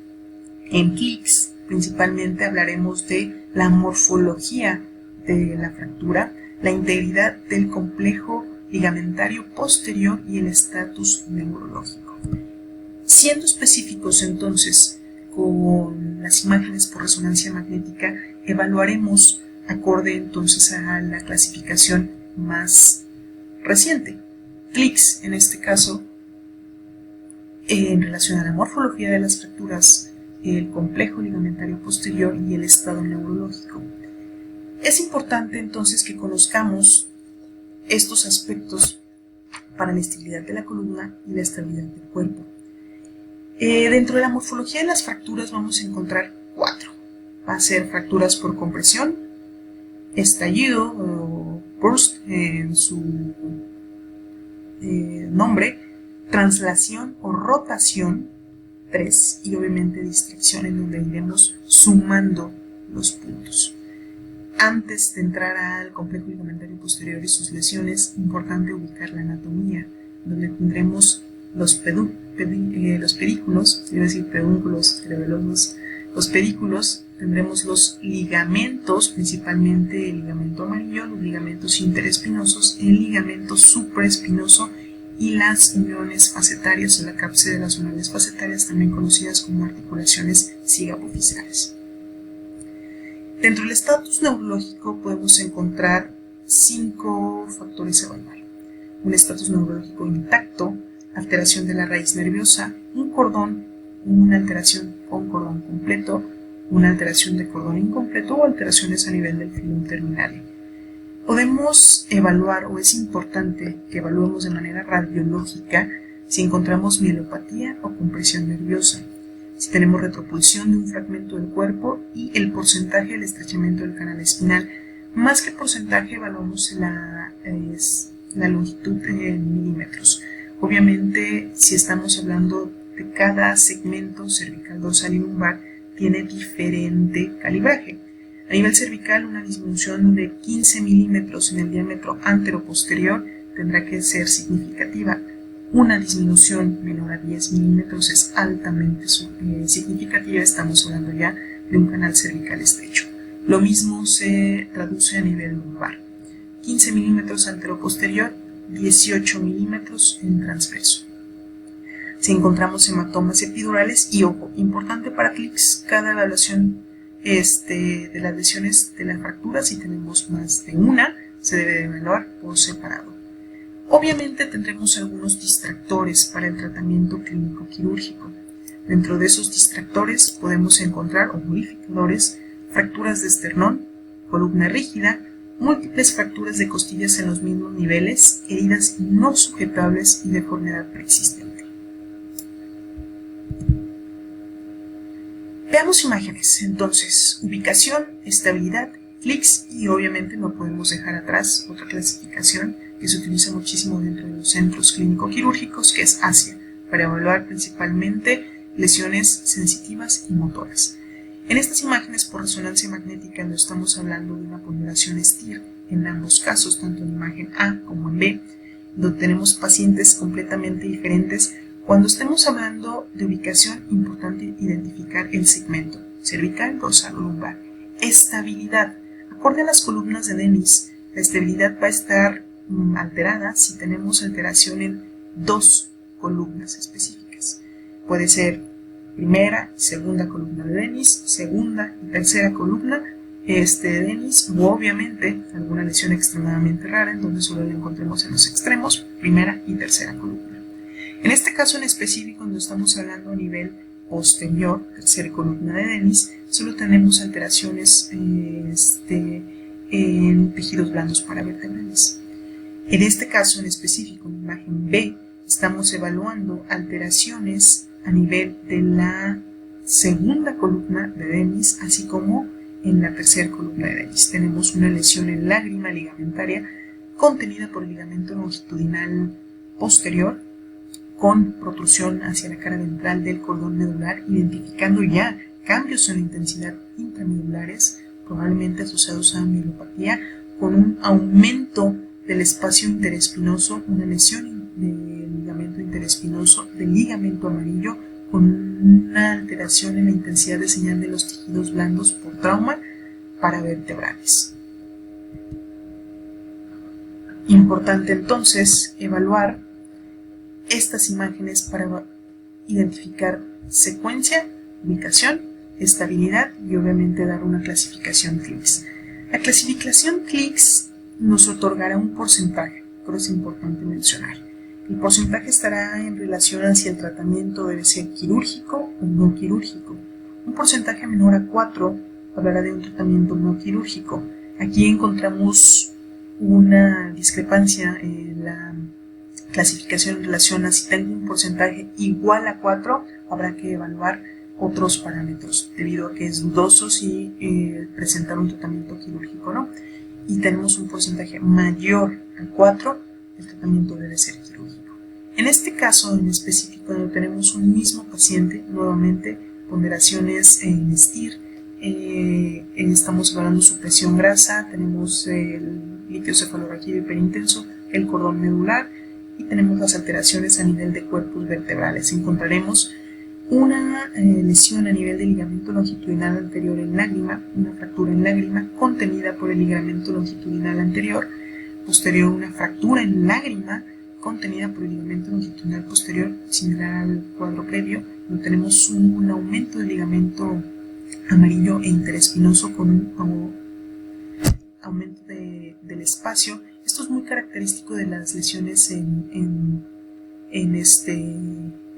En CLICS principalmente hablaremos de la morfología de la fractura, la integridad del complejo ligamentario posterior y el estatus neurológico. Siendo específicos entonces con las imágenes por resonancia magnética, evaluaremos acorde entonces a la clasificación más reciente. CLICS en este caso, en relación a la morfología de las fracturas, el complejo ligamentario posterior y el estado neurológico. Es importante entonces que conozcamos estos aspectos para la estabilidad de la columna y la estabilidad del cuerpo. Dentro de la morfología de las fracturas vamos a encontrar 4. Va a ser fracturas por compresión, estallido o burst en su nombre, translación o rotación, 3, y obviamente distracción, en donde iremos sumando los puntos. Antes de entrar al complejo ligamentario posterior y sus lesiones, es importante ubicar la anatomía, donde tendremos los pedículos, iba a decir pedúnculos, los pedículos, tendremos los ligamentos, principalmente el ligamento amarillo, los ligamentos interespinosos, el ligamento supraespinoso y las uniones facetarias o la cápside de las uniones facetarias, también conocidas como articulaciones cigoapofisales. Dentro del estatus neurológico podemos encontrar 5 factores a evaluar. Un estatus neurológico intacto, alteración de la raíz nerviosa, un cordón, una alteración con cordón completo, una alteración de cordón incompleto o alteraciones a nivel del filum terminal. Podemos evaluar, o es importante que evaluemos de manera radiológica, si encontramos mielopatía o compresión nerviosa, si tenemos retropulsión de un fragmento del cuerpo y el porcentaje del estrechamiento del canal espinal. Más que porcentaje, evaluamos la longitud en milímetros. Obviamente, si estamos hablando de cada segmento cervical, dorsal y lumbar, tiene diferente calibraje. A nivel cervical, una disminución de 15 milímetros en el diámetro antero-posterior tendrá que ser significativa. Una disminución menor a 10 milímetros es altamente significativa, estamos hablando ya de un canal cervical estrecho. Lo mismo se traduce a nivel lumbar. 15 milímetros antero-posterior, 18 milímetros en transverso. Si encontramos hematomas epidurales, y ojo, importante para CLICS, cada evaluación de las lesiones de la fractura, si tenemos más de una, se debe de evaluar por separado. Obviamente tendremos algunos distractores para el tratamiento clínico quirúrgico. Dentro de esos distractores podemos encontrar, o modificadores, fracturas de esternón, columna rígida, múltiples fracturas de costillas en los mismos niveles, heridas no sujetables y deformidad preexistente. Veamos imágenes. Entonces, ubicación, estabilidad, CLICS, y obviamente no podemos dejar atrás otra clasificación que se utiliza muchísimo dentro de los centros clínico-quirúrgicos, que es ASIA, para evaluar principalmente lesiones sensitivas y motoras. En estas imágenes por resonancia magnética no estamos hablando de una ponderación STIR, en ambos casos, tanto en imagen A como en B, donde tenemos pacientes completamente diferentes. Cuando estemos hablando de ubicación, importante identificar el segmento cervical, dorsal o lumbar. Estabilidad. Acorde a las columnas de Dennis, la estabilidad va a estar alterada si tenemos alteración en 2 columnas específicas. Puede ser primera y segunda columna de Dennis, segunda y tercera columna de Dennis, o obviamente alguna lesión extremadamente rara en donde solo la encontremos en los extremos, primera y tercera columna. En este caso en específico, cuando estamos hablando a nivel posterior, tercera columna de Dennis, solo tenemos alteraciones en tejidos blandos paravertebrales. En este caso en específico, en imagen B, estamos evaluando alteraciones a nivel de la segunda columna de Dennis, así como en la tercera columna de Dennis. Tenemos una lesión en lágrima ligamentaria contenida por el ligamento longitudinal posterior, con protrusión hacia la cara ventral del cordón medular, identificando ya cambios en la intensidad intramedulares, probablemente asociados a mielopatía, con un aumento del espacio interespinoso, una lesión del ligamento interespinoso, del ligamento amarillo, con una alteración en la intensidad de señal de los tejidos blandos por trauma paravertebrales. Importante entonces evaluar estas imágenes para identificar secuencia, ubicación, estabilidad y obviamente dar una clasificación CLICS. La clasificación CLICS nos otorgará un porcentaje, pero es importante mencionar. El porcentaje estará en relación a si el tratamiento debe ser quirúrgico o no quirúrgico. Un porcentaje menor a 4 hablará de un tratamiento no quirúrgico. Aquí encontramos una discrepancia en la clasificación en relación a si tengo un porcentaje igual a 4, habrá que evaluar otros parámetros, debido a que es dudoso si presentar un tratamiento quirúrgico o no. Y tenemos un porcentaje mayor a 4, el tratamiento debe ser quirúrgico. En este caso en específico, donde tenemos un mismo paciente, nuevamente ponderaciones en STIR, estamos evaluando su presión grasa, tenemos el líquido cefalorraquídeo hiperintenso, el cordón medular y tenemos las alteraciones a nivel de cuerpos vertebrales. Encontraremos una lesión a nivel del ligamento longitudinal anterior en lágrima, una fractura en lágrima contenida por el ligamento longitudinal anterior, posterior una fractura en lágrima contenida por el ligamento longitudinal posterior, similar al cuadro previo, donde tenemos un aumento del ligamento amarillo e interespinoso con un aumento del espacio. Esto es muy característico de las lesiones en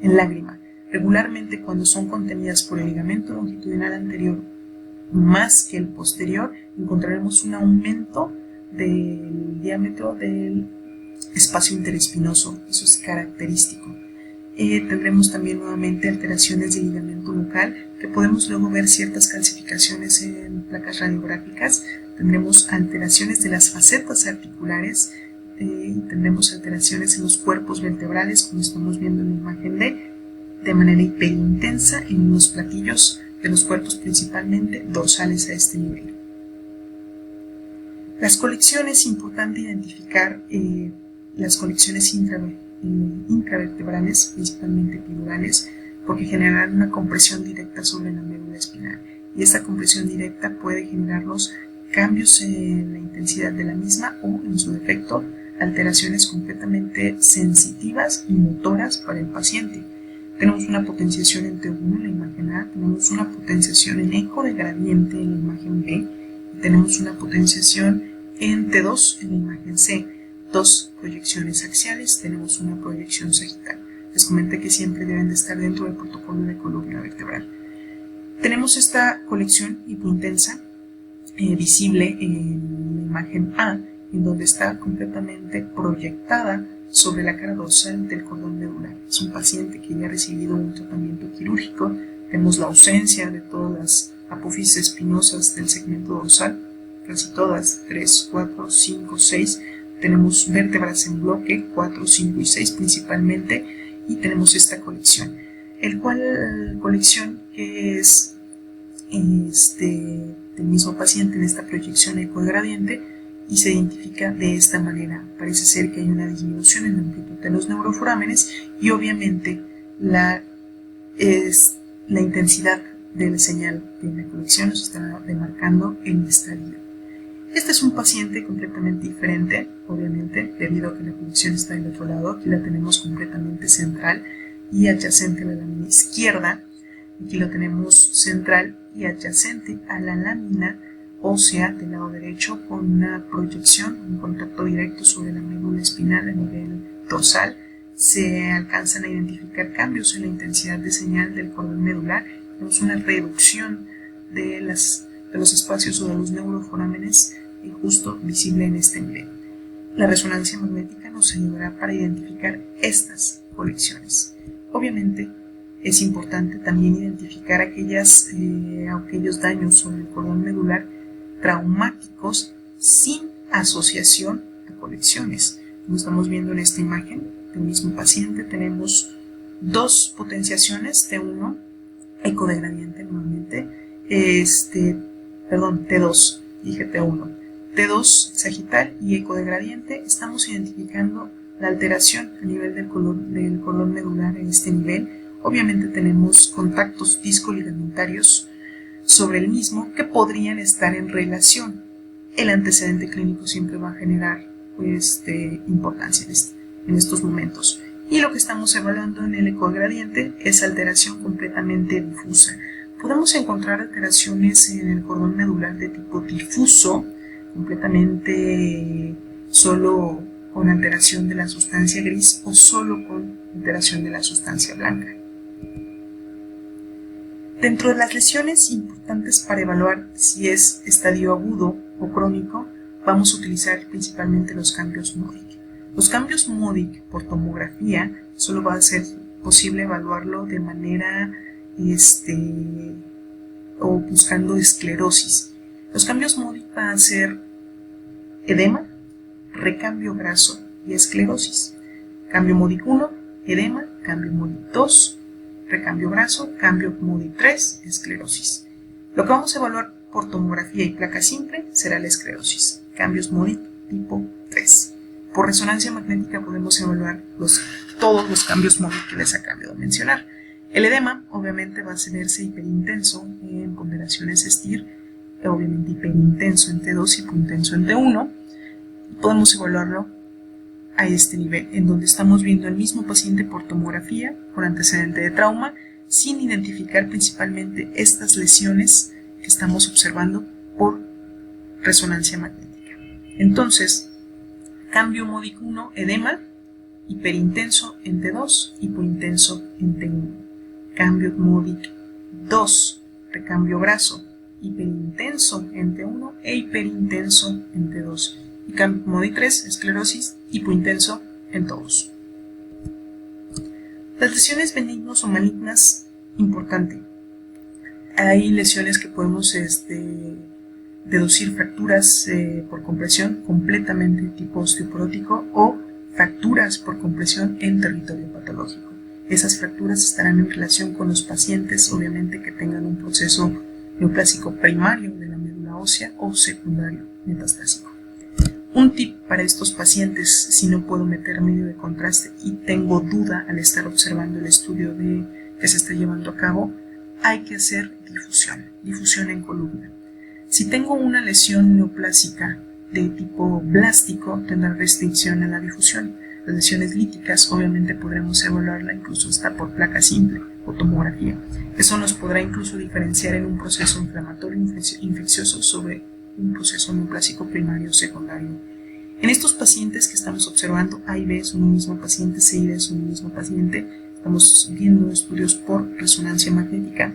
lágrima. Regularmente cuando son contenidas por el ligamento longitudinal anterior más que el posterior, encontraremos un aumento del diámetro del espacio interespinoso. Eso es característico. Tendremos también nuevamente alteraciones del ligamento nucal, que podemos luego ver ciertas calcificaciones en placas radiográficas. Tendremos alteraciones de las facetas articulares, tendremos alteraciones en los cuerpos vertebrales, como estamos viendo en la imagen de manera hiperintensa en los platillos de los cuerpos, principalmente dorsales a este nivel. Las colecciones, importante identificar las colecciones intravertebrales, principalmente epidurales, porque generarán una compresión directa sobre la médula espinal, y esta compresión directa puede generarnos cambios en la intensidad de la misma o, en su defecto, alteraciones completamente sensitivas y motoras para el paciente. Tenemos una potenciación en T1 en la imagen A, tenemos una potenciación en eco de gradiente en la imagen B, y tenemos una potenciación en T2 en la imagen C. Dos proyecciones axiales, tenemos una proyección sagital. Les comenté que siempre deben de estar dentro del protocolo de columna vertebral. Tenemos esta colección hipointensa visible en la imagen A, en donde está completamente proyectada sobre la cara dorsal del cordón medular. Es un paciente que ya ha recibido un tratamiento quirúrgico. Tenemos la ausencia de todas las apófisis espinosas del segmento dorsal, casi todas, 3, 4, 5, 6. Tenemos vértebras en bloque, 4, 5 y 6 principalmente, y tenemos esta colección. El cual colección que es del mismo paciente en esta proyección ecogradiente y se identifica de esta manera. Parece ser que hay una disminución en la amplitud de los neuroforámenes y obviamente la intensidad de la señal de la colección nos está demarcando el estadio. Este es un paciente completamente diferente, obviamente, debido a que la colección está del otro lado. Aquí la tenemos completamente central y adyacente a la lámina izquierda. Aquí lo tenemos central y adyacente a la lámina ósea del lado derecho, con una proyección, un contacto directo sobre la médula espinal a nivel dorsal. Se alcanzan a identificar cambios en la intensidad de señal del cordón medular. Tenemos una reducción de los espacios o de los neuroforámenes justo visible en este nivel. La resonancia magnética nos ayudará para identificar estas colecciones. Obviamente es importante también identificar aquellos daños sobre el cordón medular traumáticos sin asociación a colecciones. Como estamos viendo en esta imagen, del mismo paciente tenemos dos potenciaciones, T1, eco de gradiente nuevamente, T2, dije T1, T2 sagital y eco de gradiente. Estamos identificando la alteración a nivel del colon medular en este nivel. Obviamente tenemos contactos discoligamentarios sobre el mismo que podrían estar en relación. El antecedente clínico siempre va a generar importancia en estos momentos. Y lo que estamos evaluando en el eco de gradiente es alteración completamente difusa. Podemos encontrar alteraciones en el cordón medular de tipo difuso, completamente solo con alteración de la sustancia gris o solo con alteración de la sustancia blanca. Dentro de las lesiones importantes para evaluar si es estadio agudo o crónico, vamos a utilizar principalmente los cambios MODIC. Los cambios MODIC por tomografía solo va a ser posible evaluarlo de manera o buscando esclerosis. Los cambios MODIC van a ser edema, recambio graso y esclerosis. Cambio MODIC 1, edema, cambio MODIC 2, recambio graso, cambio MODIC 3, esclerosis. Lo que vamos a evaluar por tomografía y placa simple será la esclerosis, cambios MODIC tipo 3. Por resonancia magnética podemos evaluar todos los cambios MODIC que les acabo de mencionar. El edema obviamente va a verse hiperintenso en ponderaciones STIR, obviamente hiperintenso en T2 y hipointenso en T1. Podemos evaluarlo a este nivel, en donde estamos viendo el mismo paciente por tomografía, con antecedente de trauma, sin identificar principalmente estas lesiones que estamos observando por resonancia magnética. Entonces, cambio MODIC 1, edema, hiperintenso en T2, hipointenso en T1. Cambio MODIC 2, recambio graso, hiperintenso en T1 e hiperintenso en T2. Y cambio MODIC 3, esclerosis, hipointenso en todos. Las lesiones benignas o malignas, importante. Hay lesiones que podemos deducir fracturas por compresión completamente tipo osteoporótico o fracturas por compresión en territorio patológico. Esas fracturas estarán en relación con los pacientes, obviamente, que tengan un proceso neoplásico primario de la médula ósea o secundario metastásico. Un tip para estos pacientes, si no puedo meter medio de contraste y tengo duda al estar observando el estudio que se está llevando a cabo, hay que hacer difusión en columna. Si tengo una lesión neoplásica de tipo blástico, tendrá restricción a la difusión. Las lesiones líticas obviamente podremos evaluarla incluso hasta por placa simple o tomografía. Eso nos podrá incluso diferenciar en un proceso inflamatorio infeccioso sobre un proceso neoplásico primario o secundario. En estos pacientes que estamos observando, A y B son un mismo paciente, C y D son un mismo paciente, estamos viendo estudios por resonancia magnética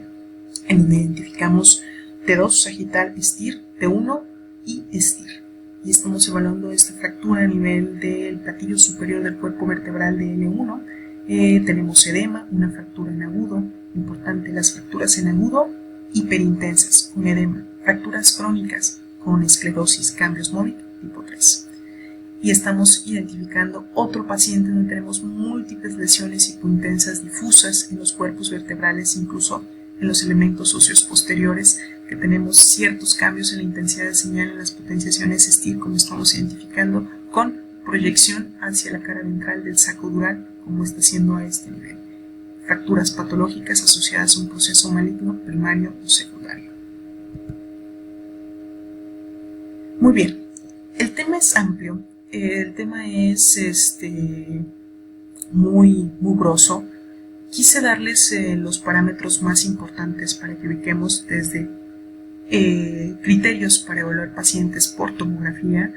en donde identificamos T2 sagital STIR, T1 y STIR. Y estamos evaluando esta fractura a nivel del platillo superior del cuerpo vertebral de L1. Tenemos edema, una fractura en agudo, importante las fracturas en agudo, hiperintensas con edema, fracturas crónicas con esclerosis, cambios MODIC tipo 3. Y estamos identificando otro paciente donde tenemos múltiples lesiones hipointensas difusas en los cuerpos vertebrales, incluso en los elementos óseos posteriores, que tenemos ciertos cambios en la intensidad de señal en las potenciaciones STIR, como estamos identificando, con proyección hacia la cara ventral del saco dural, como está haciendo a este nivel. Fracturas patológicas asociadas a un proceso maligno primario o secundario. Muy bien, el tema es amplio, el tema es muy grosso. Quise darles los parámetros más importantes para que ubiquemos desde criterios para evaluar pacientes por tomografía,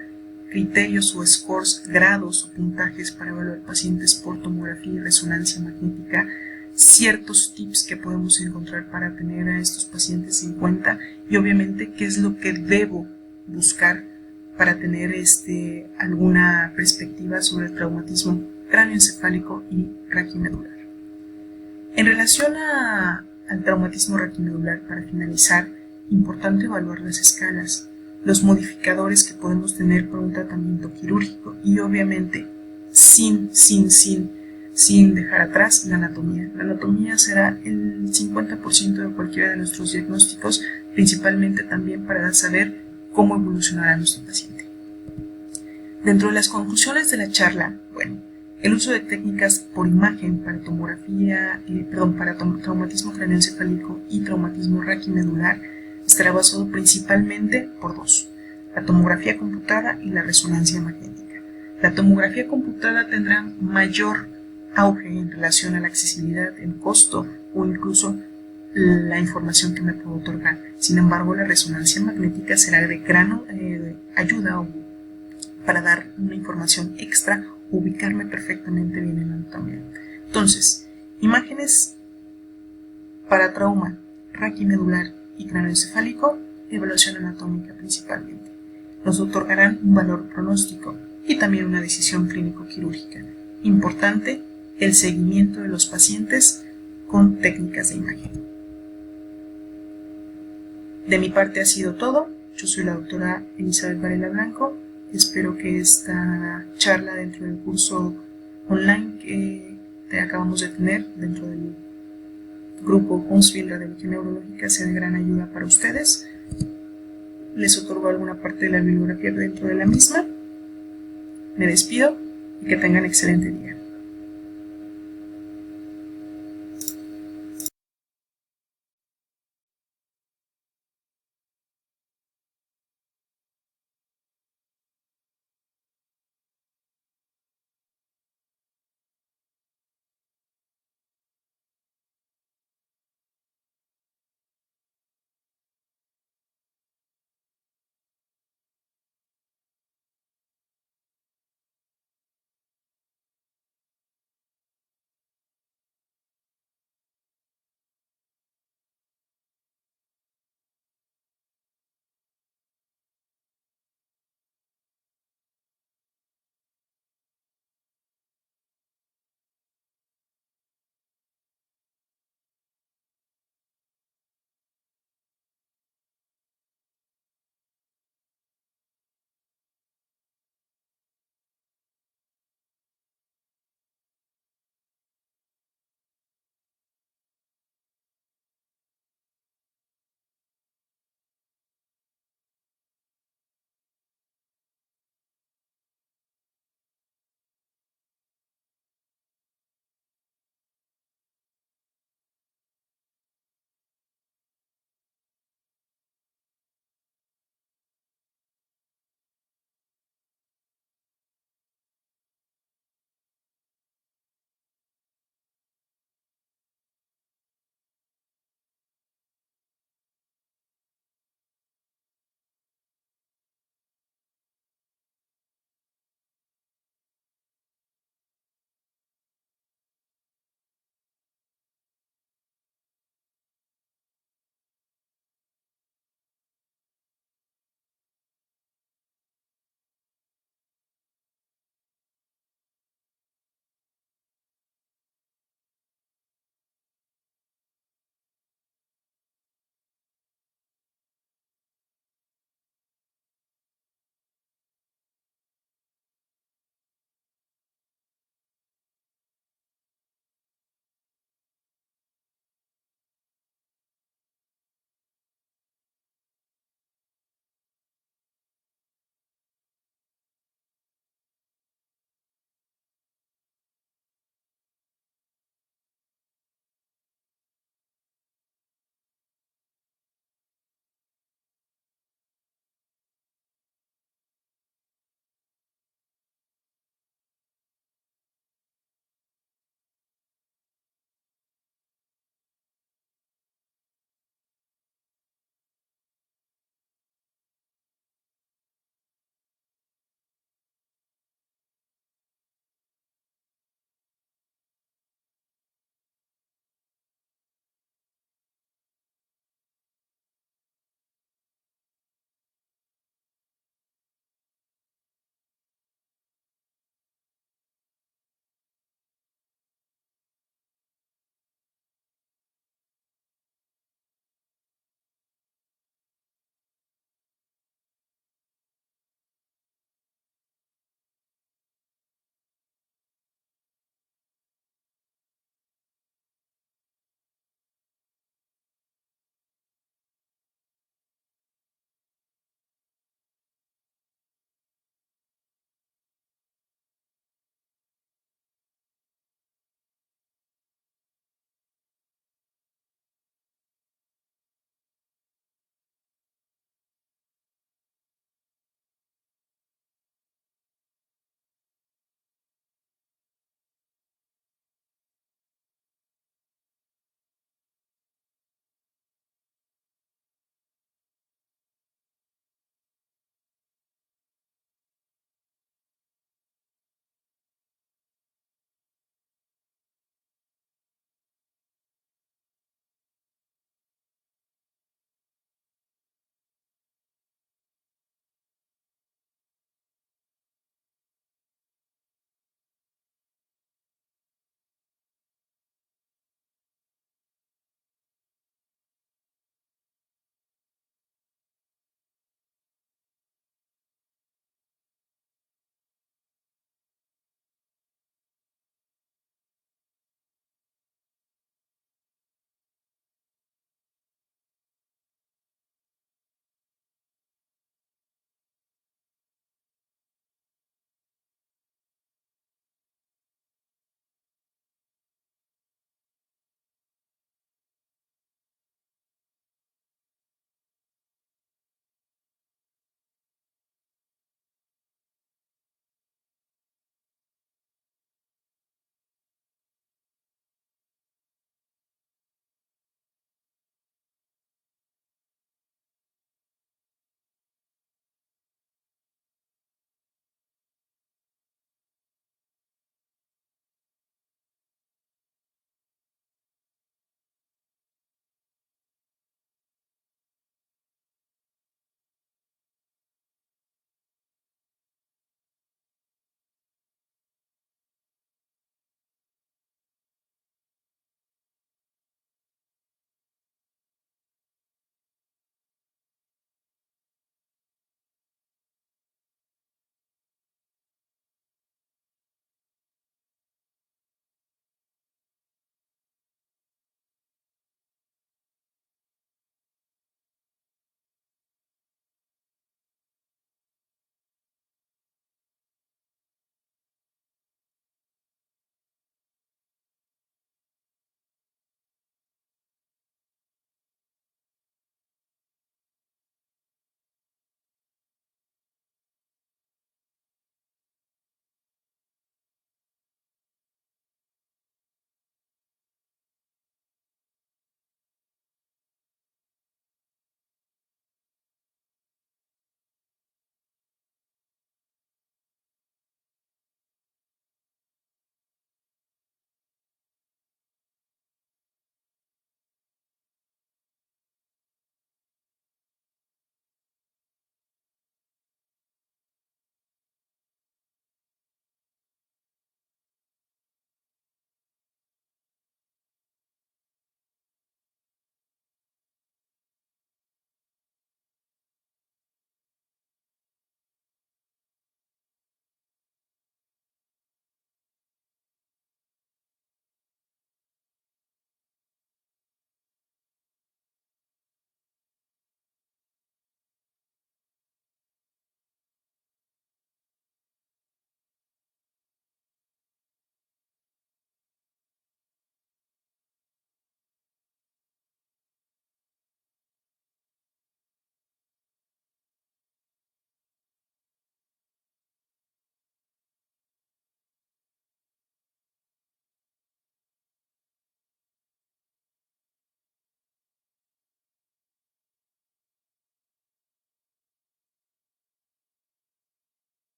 criterios o scores, grados o puntajes para evaluar pacientes por tomografía y resonancia magnética, ciertos tips que podemos encontrar para tener a estos pacientes en cuenta y obviamente qué es lo que debo buscar para tener alguna perspectiva sobre el traumatismo cráneoencefálico y raquimedular. En relación al traumatismo raquimedular, para finalizar, importante evaluar las escalas, los modificadores que podemos tener por un tratamiento quirúrgico y obviamente sin sin dejar atrás la anatomía. La anatomía será el 50% de cualquiera de nuestros diagnósticos, principalmente también para saber cómo evolucionará nuestro paciente. Dentro de las conclusiones de la charla, bueno, el uso de técnicas por imagen para tomografía, para traumatismo craneoencefálico y traumatismo raquimedular estará basado principalmente por dos: la tomografía computada y la resonancia magnética. La tomografía computada tendrá mayor auge en relación a la accesibilidad, en costo o incluso la información que me puedo otorgar. Sin embargo, la resonancia magnética será de gran ayuda para dar una información extra, ubicarme perfectamente bien en la anatomía. Entonces, imágenes para trauma raquimedular y craneoencefálico, evaluación anatómica principalmente. Nos otorgarán un valor pronóstico y también una decisión clínico-quirúrgica. Importante, el seguimiento de los pacientes con técnicas de imagen. De mi parte ha sido todo. Yo soy la doctora Elizabeth Varela Blanco. Espero que esta charla dentro del curso online que acabamos de tener dentro del grupo Huntsville Radiología Neurológica sea de gran ayuda para ustedes. Les otorgo alguna parte de la bibliografía dentro de la misma. Me despido y que tengan excelente día.